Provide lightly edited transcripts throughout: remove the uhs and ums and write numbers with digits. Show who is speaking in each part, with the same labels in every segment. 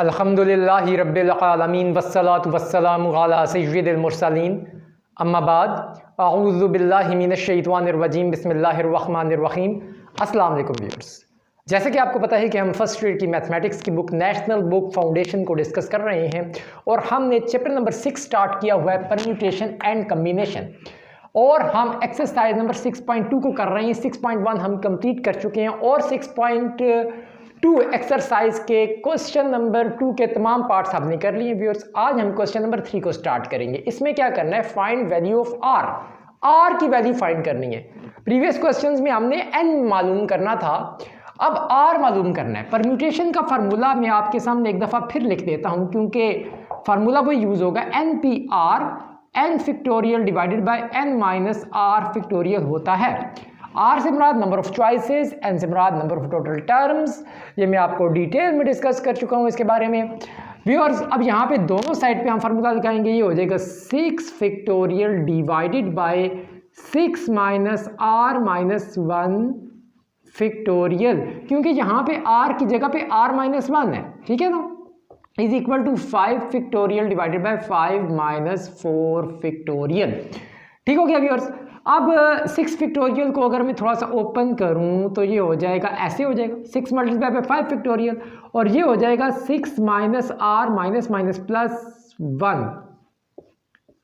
Speaker 1: अल्हम्दुलिल्लाहि रब्बिल आलमीन वस्सलातु वस्सलामु अला सय्यिदिल मुरसलीन अम्मा बाद अऊज़ु बिल्लाहि मिनश शैतानिर रजीम बिस्मिल्लाहिर रहमानिर रहीम। अस्सलाम वालेकुम व्यूअर्स, जैसे कि आपको पता है कि हम फर्स्ट ईयर की मैथमेटिक्स की बुक नेशनल बुक फाउंडेशन को डिस्कस कर रहे हैं और हमने चैप्टर नंबर 6 स्टार्ट किया हुआ है परम्यूटेशन एंड कम्बिनेशन, और हम एक्सरसाइज नंबर 6.2 को कर रहे हैं। 6.1 हम कंप्लीट कर चुके हैं और 6.2 एक्सरसाइज के क्वेश्चन नंबर 2 के तमाम पार्ट्स हमने कर लिए व्यूअर्स। आज हम क्वेश्चन नंबर 3 को स्टार्ट करेंगे। इसमें क्या करना है, फाइंड वैल्यू ऑफ आर की वैल्यू फाइंड करनी है। प्रीवियस क्वेश्चंस में हमने एन मालूम करना था, अब आर मालूम करना है। परम्यूटेशन का फार्मूला मैं आपके सामने एक दफ़ा फिर लिख देता हूं क्योंकि फार्मूला वो यूज़ होगा, n P r n factorial divided by n minus r factorial होता है। आर से मुराद नंबर ऑफ चॉइसेस, एन से मुराद नंबर ऑफ टोटल टर्म्स। ये मैं आपको डिटेल में डिस्कस कर चुका हूँ इसके बारे में व्यूअर्स। अब यहाँ पे दोनों साइड पे हम फार्मूला लगाएंगे, ये हो जाएगा 6 factorial divided by 6 minus r minus 1 factorial, क्योंकि यहाँ पे आर की जगह पे आर माइनस 1 है, ठीक है ना, is equal to 5 factorial divided by 5 minus 4 factorial. ठीक हो गया व्यूअर्स। अब 6 फैक्टोरियल को अगर मैं थोड़ा सा ओपन करूं तो ये हो जाएगा, ऐसे हो जाएगा 6 मल्टीप्लाई बाय 5 फैक्टोरियल, और ये हो जाएगा 6 minus r minus minus plus 1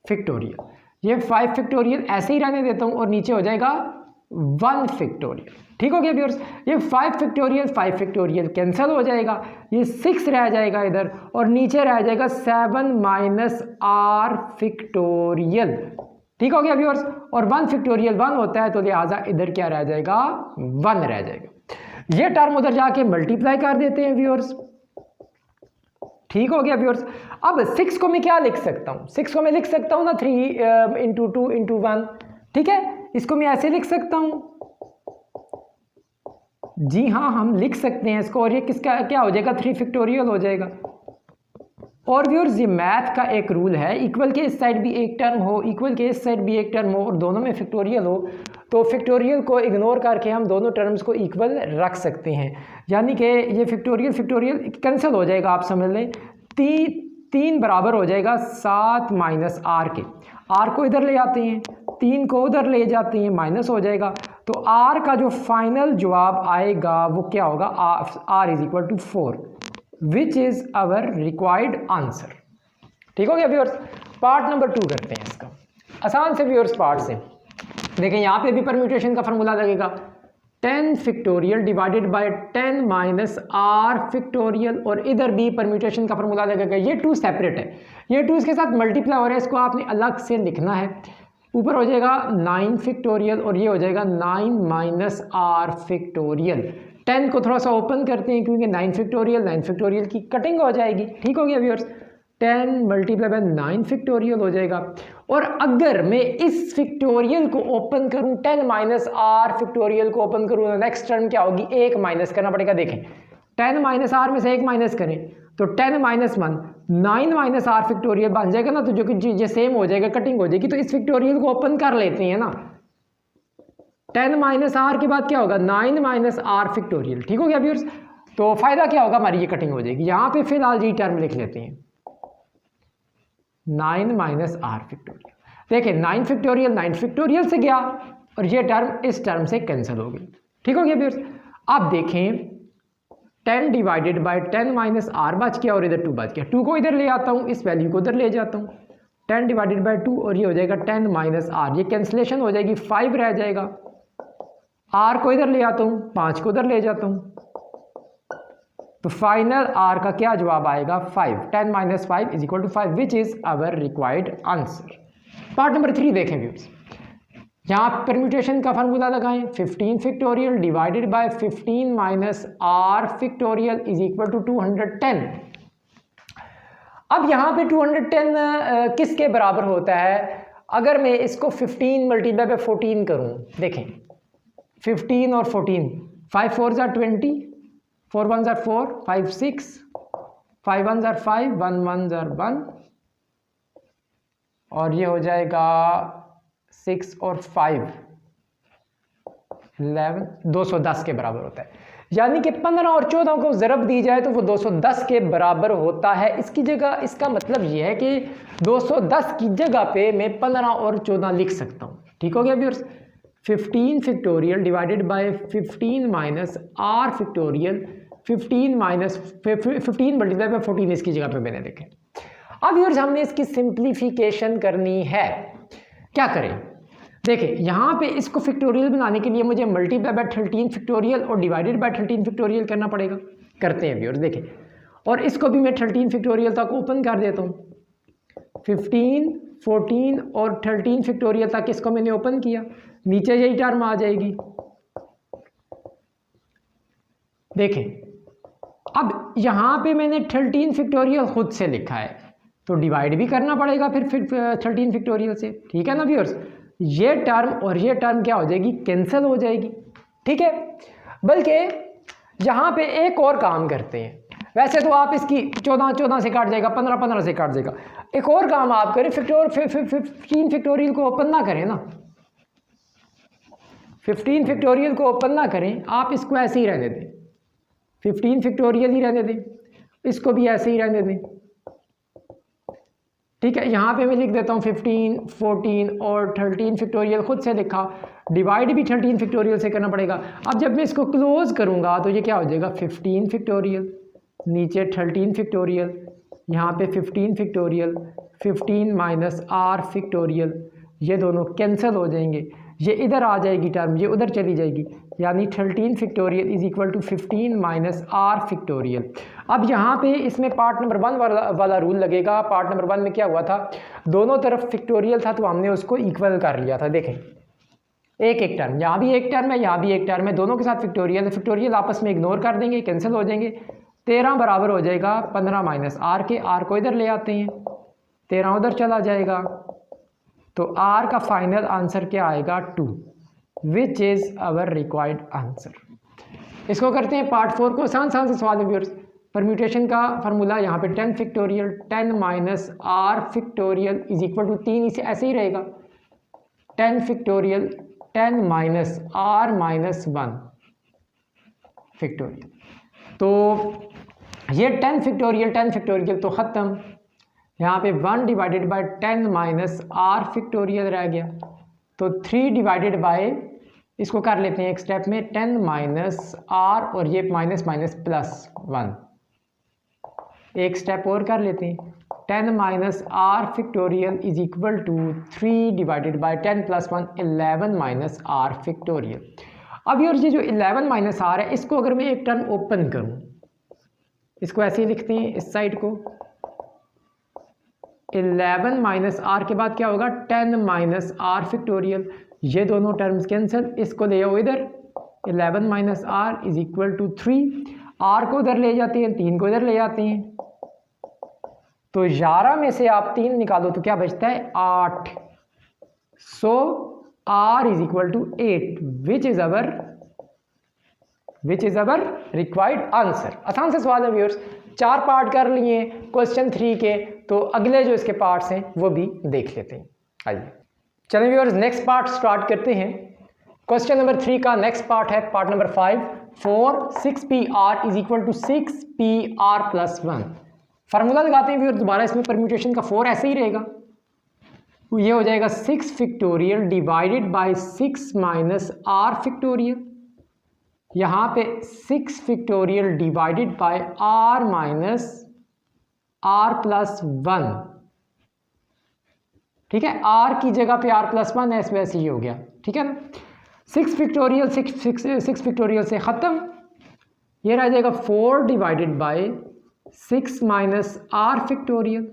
Speaker 1: factorial. ये 5 फैक्टोरियल ऐसे ही रहने देता हूं और नीचे हो जाएगा 1 फैक्टोरियल। ठीक हो गया व्यूअर्स। ये 5 फैक्टोरियल कैंसिल हो जाएगा, ये 6 रह जाएगा इधर, और नीचे रह जाएगा 7 माइनस आर फैक्टोरियल। ठीक हो गया व्यूअर्स। और 1 फैक्टोरियल 1 होता है तो लिहाजा इधर क्या रह जाएगा, 1 रह जाएगा। ये टर्म उधर जाके मल्टीप्लाई कर देते हैं व्यूअर्स। ठीक हो गया व्यूअर्स। अब 6 को मैं क्या लिख सकता हूं, 6 को मैं लिख सकता हूं ना 3 इंटू 2 इंटू 1, ठीक है, इसको मैं ऐसे लिख सकता हूं। जी हाँ, हम लिख सकते हैं इसको, और ये किसका क्या हो जाएगा, 3 फैक्टोरियल हो जाएगा। और व्यूअर्स, ये मैथ का एक रूल है, इक्वल के इस साइड भी एक टर्म हो, इक्वल के इस साइड भी एक टर्म हो, और दोनों में फैक्टोरियल हो, तो फैक्टोरियल को इग्नोर करके हम दोनों टर्म्स को इक्वल रख सकते हैं। यानी कि ये फैक्टोरियल कैंसिल हो जाएगा, आप समझ लें। 3 बराबर हो जाएगा 7 माइनस आर के। आर को इधर ले आते हैं, 3 को उधर ले जाते हैं, माइनस हो जाएगा। तो आर का जो फाइनल जवाब आएगा वो क्या होगा, r is equal to 4, which is our required answer. ठीक हो गया व्यूअर्स। पार्ट नंबर 2 करते हैं इसका, आसान से व्यूअर्स। पार्ट से देखें, यहाँ पे भी परम्यूटेशन का फार्मूला लगेगा, 10 factorial divided by 10 minus r factorial, और इधर भी परम्यूटेशन का फार्मूला लगेगा। ये 2 सेपरेट है, ये 2 इसके साथ मल्टीप्लाई हो रहा है, इसको आपने अलग से लिखना है। ऊपर हो जाएगा 9 फैक्टोरियल और ये हो जाएगा 9 माइनस आर फैक्टोरियल। 10 को थोड़ा सा ओपन करते हैं क्योंकि 9 फैक्टोरियल की कटिंग हो जाएगी। ठीक हो गया व्यूअर्स। 10 मल्टीप्लाई बाय 9 फैक्टोरियल हो जाएगा। और अगर मैं इस फैक्टोरियल को ओपन करूं, 10 माइनस आर फैक्टोरियल को ओपन करूं, तो नेक्स्ट टर्म क्या होगी, 1 माइनस करना पड़ेगा। देखें, 10 माइनस आर में से 1 माइनस करें तो 10 माइनस 1 9 माइनस आर फैक्टोरियल बन जाएगा ना, तो जो कि चीजें सेम हो जाएगा, कटिंग हो जाएगी। तो इस फैक्टोरियल को ओपन कर लेते हैं ना, 10 माइनस आर के बाद क्या होगा, 9 माइनस आर फैक्टोरियल। ठीक हो गया व्यूअर्स। तो फायदा क्या होगा, हमारी ये कटिंग हो जाएगी। यहां पे फिलहाल ये टर्म लिख लेते हैं, 9 माइनस आर फैक्टोरियल। देखिए 9 फैक्टोरियल से गया और ये टर्म इस टर्म से कैंसिल हो गई। ठीक हो गया व्यूअर्स। अब देखें, 10 डिवाइडेड बाय 10 माइनस आर बच गया और इधर 2 बच गया। 2 को इधर ले आता हूं, इस वैल्यू को उधर ले जाता हूं, 10 डिवाइडेड बाय 2 और ये हो जाएगा 10 माइनस आर, ये कैंसिलेशन हो जाएगी, 5 रह जाएगा। आर को इधर ले आता हूं, 5 को उधर ले जाता हूं, तो फाइनल आर का क्या जवाब आएगा, 5। 10 माइनस 5 is equal to 5, which is our required answer. Part number 3 देखें व्यूअर्स। यहाँ परम्यूटेशन का फार्मूला लगाएं, 15 factorial divided by 15 minus r factorial is equal to 210। अब यहाँ पे 210 किसके बराबर होता है, अगर मैं इसको 15 मल्टीप्लाई बाय 14 करूँ, देखें 15 और 14, 5 4 are 20, 4 1 are 4, 5 6, 5 1 are 5, 1 1 are 1, और ये हो जाएगा 6 और 5 11, 210 के बराबर होता है। यानी कि 15 और 14 को ज़रब दी जाए तो वो 210 के बराबर होता है। इसकी जगह इसका मतलब ये है कि 210 की जगह पे मैं 15 और 14 लिख सकता हूँ। ठीक हो गया viewers. 15 factorial divided by 15 minus r factorial, 15 minus 15 multiply by 14 इसकी जगह पे मैंने लिखे। अब व्यूअर्स हमने इसकी सिंप्लीफिकेशन करनी है। क्या करें? देखिए यहाँ पे इसको फैक्टोरियल बनाने के लिए मुझे मल्टीप्लाई बाय 13 फैक्टोरियल और डिवाइडेड बाय 13 फैक्टोरियल करना पड़ेगा। करते हैं व्यूअर्स, देखिए, और इसको भी मैं 13 फैक्टोरियल तक ओपन कर देता हूँ। 15, 14 और 13 फैक्टोरियल तक इसको मैंने ओपन किया, नीचे यही टर्म आ जाएगी। देखें, अब यहाँ पे मैंने 13 फैक्टोरियल खुद से लिखा है तो डिवाइड भी करना पड़ेगा फिर 13 फैक्टोरियल से। ठीक है ना व्यूअर्स? ये टर्म और ये टर्म क्या हो जाएगी? कैंसिल हो जाएगी। ठीक है, बल्कि यहाँ पे एक और काम करते हैं। वैसे तो आप इसकी 14 से काट जाएगा, 15 से काट जाएगा। एक और काम आप करें, 15 फैक्टोरियल को ओपन ना करें ना, 15 फैक्टोरियल को ओपन ना करें, आप इसको ऐसे ही रहने दें, 15 फैक्टोरियल ही रहने दें, इसको भी ऐसे ही रहने दें। ठीक है, यहाँ पे मैं लिख देता हूँ 15, 14 और 13 फैक्टोरियल खुद से लिखा, डिवाइड भी 13 फैक्टोरियल से करना पड़ेगा। अब जब मैं इसको क्लोज करूँगा तो ये क्या हो जाएगा? 15 फैक्टोरियल, नीचे 13 फैक्टोरियल, यहाँ पे 15 फैक्टोरियल, 15 माइनस आर फैक्टोरियल, ये दोनों कैंसिल हो जाएंगे, ये इधर आ जाएगी टर्म, ये उधर चली जाएगी, यानी 13 factorial is equal to 15 minus r factorial. अब यहाँ पे इसमें पार्ट नंबर 1 वाला रूल लगेगा। पार्ट नंबर 1 में क्या हुआ था? दोनों तरफ फैक्टोरियल था तो हमने उसको इक्वल कर लिया था। देखें, एक एक टर्म, यहाँ भी एक टर्म है, यहाँ भी एक टर्म है, दोनों के साथ फैक्टोरियल है, फैक्टोरियल आपस में इग्नोर कर देंगे, कैंसिल हो जाएंगे। 13 बराबर हो जाएगा 15 माइनस आर के, आर को इधर ले आते हैं, 13 उधर चला जाएगा, तो आर का फाइनल आंसर क्या आएगा? 2, which is our required answer. इसको करते हैं पार्ट 4 को। आसान से सवाल है व्यूअर्स। परम्यूटेशन का फार्मूला यहाँ पे 10 factorial 10 minus r factorial is equal to 3, इसे ऐसे ही रहेगा, 10 factorial 10 minus r minus 1 factorial. तो ये 10 फैक्टोरियल तो ख़त्म, यहाँ पे 1 divided by 10 minus r factorial रह गया, तो 3 डिवाइडेड बाय, इसको कर लेते हैं एक स्टेप में, 10 माइनस आर और ये माइनस माइनस प्लस 1, एक स्टेप और कर लेते हैं, 10 minus r factorial is equal to 3 divided by 10 plus 1 11 minus r factorial. अब ये जो 11 माइनस आर है, इसको अगर मैं एक टर्म ओपन करूँ, इसको ऐसे ही लिखते हैं इस साइड को, 11 माइनस आर के बाद क्या होगा? 10 माइनस आर फैक्टोरियल, ये दोनों टर्म्स कैंसिल, इसको ले आओ इधर, 11 minus r is equal to 3, r को इधर ले जाते हैं, 3 को इधर ले जाते हैं, तो 11 में से आप 3 निकालो तो क्या बचता है? 8। So R is equal to 8, which is our required answer. आसान से सवाल है व्यूअर्स, 4 पार्ट कर लिए क्वेश्चन 3 के, तो अगले जो इसके पार्ट्स हैं वो भी देख लेते हैं। आइए चलिए व्यूअर्स, नेक्स्ट पार्ट स्टार्ट करते हैं। क्वेश्चन नंबर 3 का नेक्स्ट पार्ट है part number 5, 4 6pr is equal to 6pr plus 1। Formula लगाते हैं व्यूअर्स दोबारा, इसमें परम्यूटेशन का 4 ऐसे ही रहेगा, ये हो जाएगा 6 factorial divided by 6 minus r factorial, यहाँ पे 6 factorial divided by r minus r plus 1। ठीक है, आर की जगह पे आर प्लस 1 है, वैसे ही हो गया। ठीक है ना, 6 फैक्टोरियल से ख़त्म, ये रह जाएगा 4 divided by 6 minus r factorial,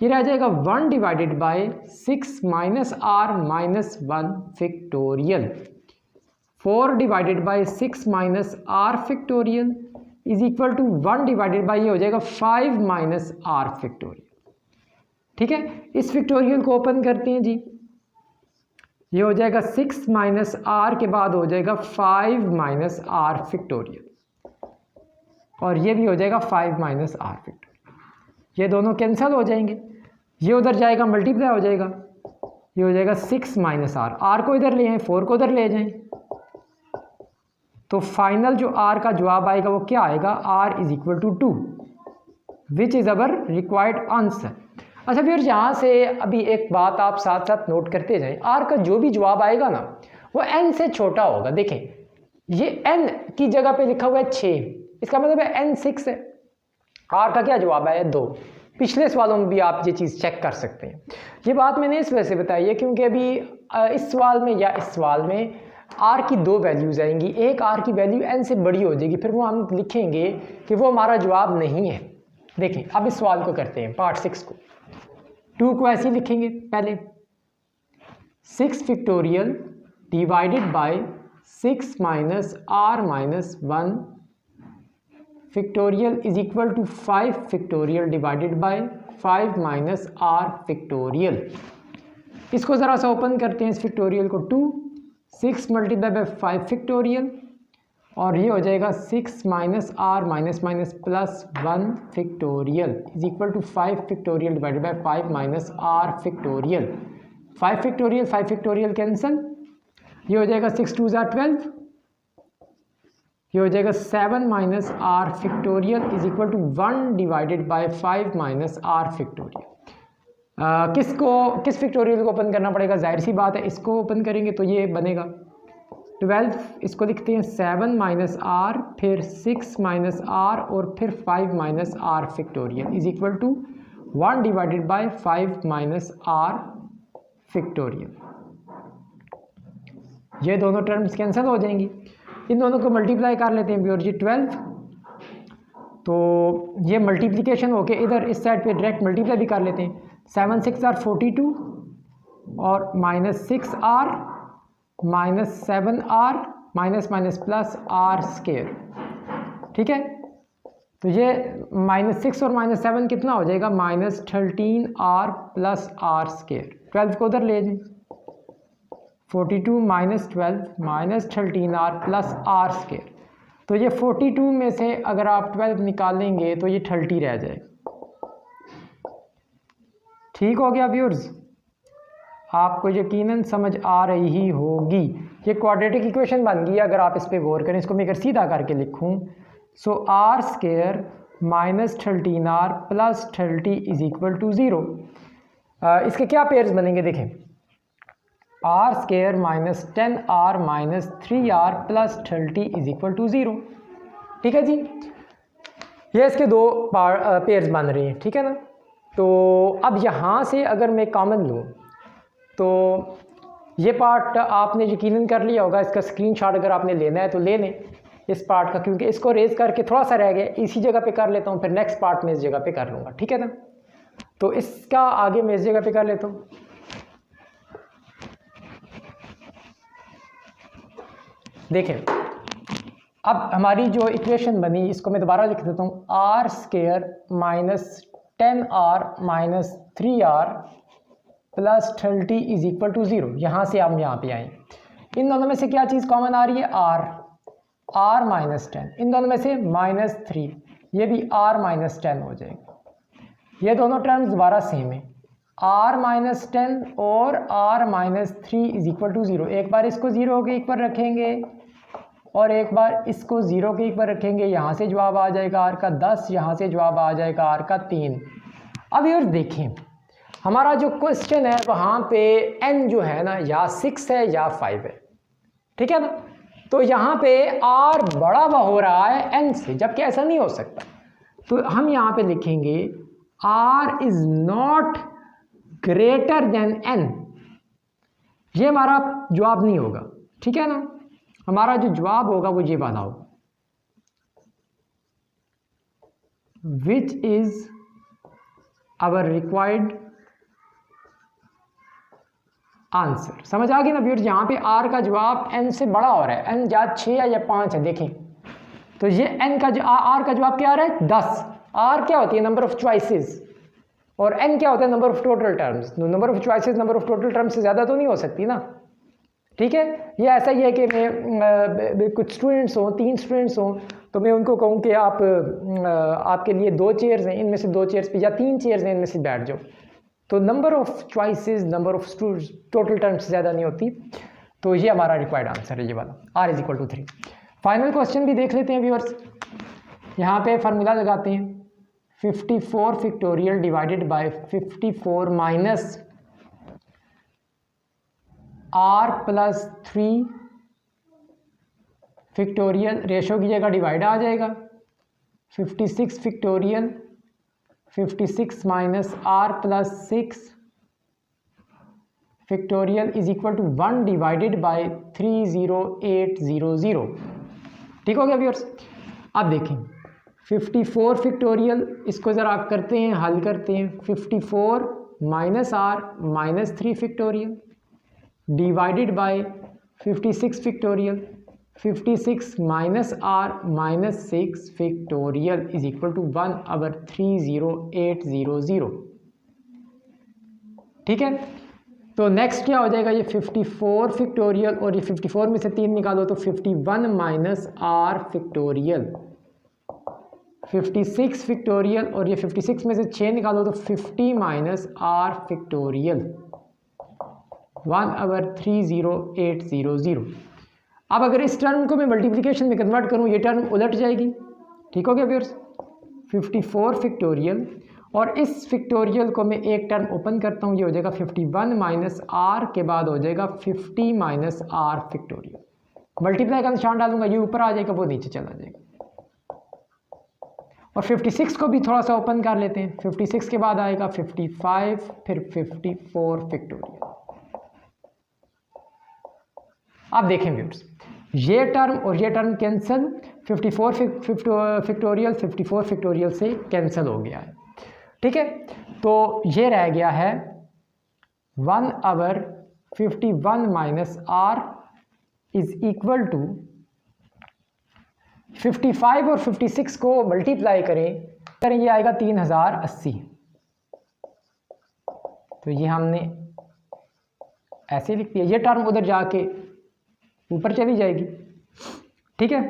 Speaker 1: ये रह जाएगा 1 divided by 6 minus r minus 1 factorial. 4 divided by 6 minus r factorial is equal to 1 divided by, ये हो जाएगा 5 माइनस आर फैक्टोरियल। ठीक है, इस फैक्टोरियल को ओपन करते हैं जी, ये हो जाएगा 6 माइनस आर के बाद हो जाएगा 5 माइनस आर फैक्टोरियल, और ये भी हो जाएगा 5 माइनस आर फैक्टोरियल, ये दोनों कैंसिल हो जाएंगे, ये उधर जाएगा मल्टीप्लाई हो जाएगा, ये हो जाएगा 6 माइनस आर, आर को इधर ले आए, 4 को उधर ले जाएं, तो फाइनल जो आर का जवाब आएगा वो क्या आएगा, r is equal to 2, which is our required answer. अच्छा फिर यहाँ से अभी एक बात आप साथ साथ नोट करते जाएं, आर का जो भी जवाब आएगा ना वो एन से छोटा होगा। देखें ये एन की जगह पे लिखा हुआ है 6, इसका मतलब है एन 6 है। आर का क्या जवाब आया 2। पिछले सवालों में भी आप ये चीज़ चेक कर सकते हैं। ये बात मैंने इस वजह से बताई है क्योंकि अभी इस सवाल में या इस सवाल में आर की 2 वैल्यूज़ आएंगी, एक आर की वैल्यू एन से बड़ी हो जाएगी, फिर वो हम लिखेंगे कि वो हमारा जवाब नहीं है। देखें अब इस सवाल को करते हैं, पार्ट 6 को। 2 को ऐसे ही लिखेंगे, पहले 6 factorial divided by 6 minus r minus 1 factorial is equal to 5 factorial divided by 5 minus r factorial. इसको ज़रा सा ओपन करते हैं इस फैक्टोरियल को, 2 6 मल्टीप्लाई बाय 5 फैक्टोरियल और ये हो जाएगा 6 minus r minus minus plus 1 factorial is equal to 5 factorial divided by 5 minus r factorial. 5 factorial cancel, ये हो जाएगा 6 2 ज़ा 12, ये हो जाएगा 7 minus r factorial is equal to 1 divided by 5 minus r factorial. किस फैक्टोरियल को ओपन करना पड़ेगा, जाहिर सी बात है इसको ओपन करेंगे तो ये बनेगा 12, इसको लिखते हैं 7 माइनस आर, फिर 6 माइनस आर और फिर 5 minus r factorial is equal to 1 divided by 5 minus r factorial. ये दोनों टर्म्स कैंसिल हो जाएंगी, इन दोनों को मल्टीप्लाई कर लेते हैं भी, और ये 12, तो ये मल्टीप्लिकेशन होके इधर इस साइड पे डायरेक्ट मल्टीप्लाई भी कर लेते हैं। 7 6 आर 42 और minus 6 r minus 7 r minus minus plus r square, ठीक है। तो ये -6 और -7 कितना हो जाएगा, -13 आर प्लस आर स्केयर। 12 को उधर ले जाएं, 42 minus 12 -13 are plus r square. तो ये 42 में से अगर आप 12 निकालेंगे तो ये 30 रह जाएगा। ठीक हो गया व्यूअर्स, आपको यकीनन समझ आ रही ही होगी। ये क्वाड्रेटिक इक्वेशन बन गई अगर आप इस पर गौर करें। इसको मैं अगर सीधा करके लिखूं, so R square -13 are plus 30 is equal to 0। इसके क्या पेयर्स बनेंगे देखें, R square -10 are minus 3 are plus 30 is equal to 0। ठीक है जी, ये इसके दो पेयर्स बन रहे हैं, ठीक है ना। तो अब यहाँ से अगर मैं कॉमन लूँ तो ये पार्ट आपने यकीनन कर लिया होगा। इसका स्क्रीनशॉट अगर आपने लेना है तो ले लें इस पार्ट का, क्योंकि इसको रेज करके थोड़ा सा रह गया, इसी जगह पे कर लेता हूँ, फिर नेक्स्ट पार्ट में इस जगह पे कर लूँगा, ठीक है ना। तो इसका आगे मैं इस जगह पे कर लेता हूँ। देखें अब हमारी जो इक्वेशन बनी इसको मैं दोबारा लिख देता हूँ, r square -10 are minus 3 are plus 30 is equal to 0। यहाँ से हम यहाँ पे आए, इन दोनों में से क्या चीज़ कॉमन आ रही है, आर -10, इन दोनों में से -3, ये भी r -10 हो जाएगा। ये दोनों टर्म्स दोबारा सेम है, r -10 और r -3 इज इक्वल टू 0। एक बार इसको 0 के एक पर रखेंगे और एक बार इसको 0 के एक पर रखेंगे, यहाँ से जवाब आ जाएगा r का 10, यहाँ से जवाब आ जाएगा r का 3। अब ये देखें हमारा जो क्वेश्चन है वहाँ पे n जो है ना या 6 है या 5 है, ठीक है ना। तो यहाँ पे r बड़ा हुआ हो रहा है n से, जबकि ऐसा नहीं हो सकता। तो हम यहाँ पे लिखेंगे r is not greater than n। ये हमारा जवाब नहीं होगा, ठीक है ना। हमारा जो जवाब होगा वो ये वाला होगा, which is our required answer. समझ आ गई ना व्यूअर्स, यहाँ पे r का जवाब n से बड़ा हो रहा है, n या 6 है या 5 है। देखें तो ये n का r का जवाब क्या आ रहा है, 10। r क्या होती है, नंबर ऑफ चॉइसेस, और n क्या होता है, number of total terms. Number of choices number of total terms से ज़्यादा तो नहीं हो सकती ना, ठीक है। ये ऐसा ही है कि मैं कुछ स्टूडेंट्स हों, 3 स्टूडेंट्स हों, तो मैं उनको कहूँ कि आप आपके लिए 2 चेयर्स हैं, इनमें से 2 चेयर्स पे या 3 चेयर्स हैं, इनमें से बैठ जाओ। तो number of choices number of total terms से ज़्यादा नहीं होती। तो ये हमारा रिक्वायर्ड आंसर है, ये वाला r is equal to 3। Final question भी देख लेते हैं व्यूअर्स। यहाँ पे फार्मूला लगाते हैं 54 factorial divided by 54 minus r plus 3 factorial, ratio की जगह डिवाइड आ जाएगा। 56 factorial 56 minus r plus 6 factorial is equal to 1 divided by 30800। ठीक हो गया व्यूअर्स। अब देखें 54 फैक्टोरियल, इसको ज़रा आप करते हैं, हल करते हैं। 54 minus r minus 3 factorial divided by 56 factorial, 56 minus r minus 6 factorial is equal to 1/30800। ठीक है, तो नेक्स्ट क्या हो जाएगा, ये 54 फैक्टोरियल और ये 54 में से 3 निकालो तो 51 माइनस r फैक्टोरियल, 56 फैक्टोरियल और ये 56 में से 6 निकालो तो 50 माइनस r फैक्टोरियल 1/30800। अब अगर इस टर्म को मैं मल्टीप्लिकेशन में कन्वर्ट करूँ, ये टर्म उलट जाएगी। ठीक हो गया व्यूअर्स। 54 फैक्टोरियल और इस फैक्टोरियल को मैं एक टर्म ओपन करता हूँ, ये हो जाएगा 51 माइनस r के बाद हो जाएगा 50 माइनस r फैक्टोरियल। मल्टीप्लाई का निशान डालूंगा, ये ऊपर आ जाएगा, वो नीचे चला जाएगा। और 56 को भी थोड़ा सा ओपन कर लेते हैं। 56 के बाद आएगा 55 फिर 54 फैक्टोरियल। अब देखें व्यूअर्स, ये टर्म और ये टर्म कैंसिल, 54 फैक्टोरियल 54 फैक्टोरियल से कैंसिल हो गया है। ठीक है, तो ये रह गया है 1/51 minus r is equal to 55 और 56 को मल्टीप्लाई करें ये आएगा 3080। तो ये हमने ऐसे लिख दिया, ये टर्म उधर जाके ऊपर चली जाएगी। ठीक है,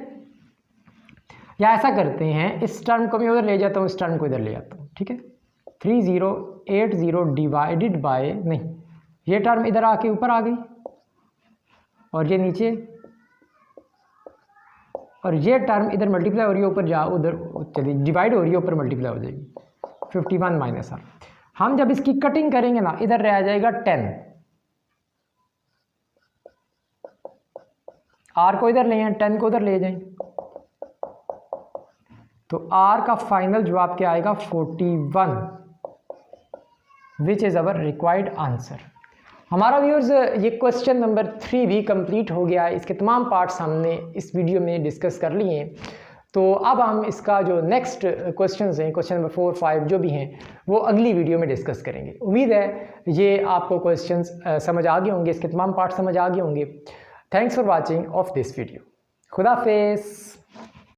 Speaker 1: या ऐसा करते हैं, इस टर्म को मैं उधर ले जाता हूँ, इस टर्म को इधर ले जाता हूँ। ठीक है, 3080 डिवाइडेड बाय, नहीं, ये टर्म इधर आके ऊपर आ गई और ये नीचे, और ये टर्म इधर मल्टीप्लाई हो रही है, ऊपर जा उधर चली डिवाइड हो रही है, ऊपर मल्टीप्लाई हो जाएगी 51 माइनस r। हम जब इसकी कटिंग करेंगे ना, इधर रह जाएगा 10, r को इधर ले जाएं, 10 को उधर ले जाएं, तो r का फाइनल जवाब क्या आएगा 41, विच इज़ अवर रिक्वायर्ड आंसर। हमारा व्यूअर्स ये क्वेश्चन नंबर 3 भी कंप्लीट हो गया है। इसके तमाम पार्ट्स हमने इस वीडियो में डिस्कस कर लिए हैं। तो अब हम इसका जो नेक्स्ट क्वेश्चंस हैं, क्वेश्चन नंबर 4, 5 जो भी हैं, वो अगली वीडियो में डिस्कस करेंगे। उम्मीद है ये आपको क्वेश्चंस समझ आ गए होंगे, इसके तमाम पार्ट्स समझ आ गए होंगे। Thanks for watching of this video. खुदा हाफिज़।